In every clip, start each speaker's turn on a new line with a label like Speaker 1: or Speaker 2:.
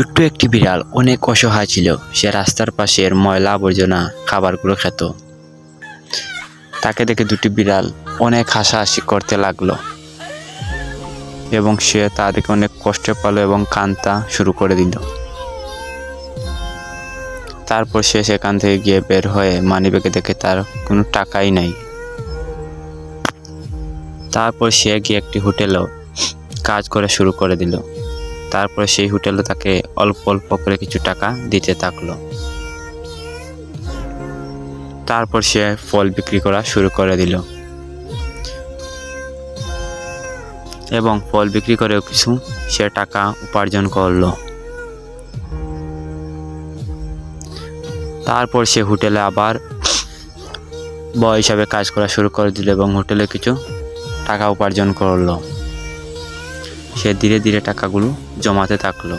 Speaker 1: ছোট্ট একটি বিড়াল অনেক অসহায় ছিল। সে রাস্তার পাশের ময়লা আবর্জনা খাবারগুলো খেত। তাকে দেখে দুটি বিড়াল অনেক হাসাহাসি করতে লাগলো এবং সে তাদেরকে অনেক কষ্ট পেল এবং কাঁদতে শুরু করে দিল। তারপর সে সেখান থেকে গিয়ে বের হয়ে মানিব্যাগে দেখে তার কোনো টাকাই নাই। তারপর সে গিয়ে একটি হোটেলেও কাজ করা শুরু করে দিল। তারপর সেই হোটেলে তাকে অল্প অল্প করে কিছু টাকা দিতে থাকলো। তারপর সে ফল বিক্রি করা শুরু করে দিল এবং ফল বিক্রি করেও কিছু সে টাকা উপার্জন করলো। তারপর সে হোটেলে আবার বয় হিসাবে কাজ করা শুরু করে দিল এবং হোটেলে কিছু টাকা উপার্জন করলো। সে ধীরে ধীরে টাকাগুলো জমাতে থাকলো।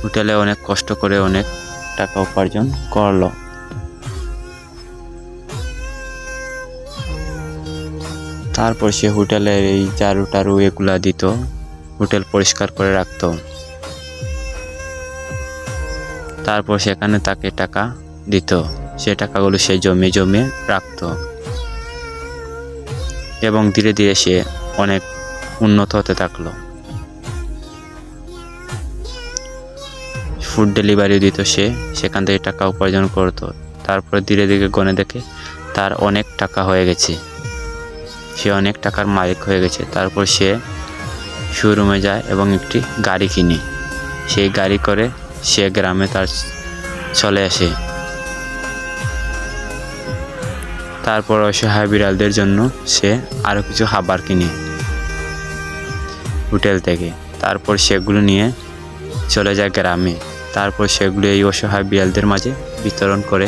Speaker 1: হোটেলে অনেক কষ্ট করে অনেক টাকা উপার্জন করলো। তারপর সে হোটেলের এই ঝাড়ু টাড়ু এগুলা দিত, হোটেল পরিষ্কার করে রাখতো। তারপর সেখানে তাকে টাকা দিত, সে টাকাগুলো সে জমিয়ে রাখতো এবং ধীরে ধীরে সে অনেক উন্নত হতে থাকলো। ফুড ডেলিভারি দিত, সে সেখান থেকে টাকা উপার্জন করতো। তারপর ধীরে ধীরে গনে দেখে তার অনেক টাকা হয়ে গেছে, সে অনেক টাকার মালিক হয়ে গেছে। তারপর সে শোরুমে যায় এবং একটি গাড়ি কিনে সেই গাড়ি করে সে গ্রামে তার চলে আসে। তারপর অসহায় বিড়ালদের জন্য সে আরও কিছু খাবার কিনে হোটেল থেকে। তারপর সেগুলো নিয়ে চলে যায় গ্রামে। তারপর সেগুলো এই অসহায় বিড়ালদের মাঝে বিতরণ করে।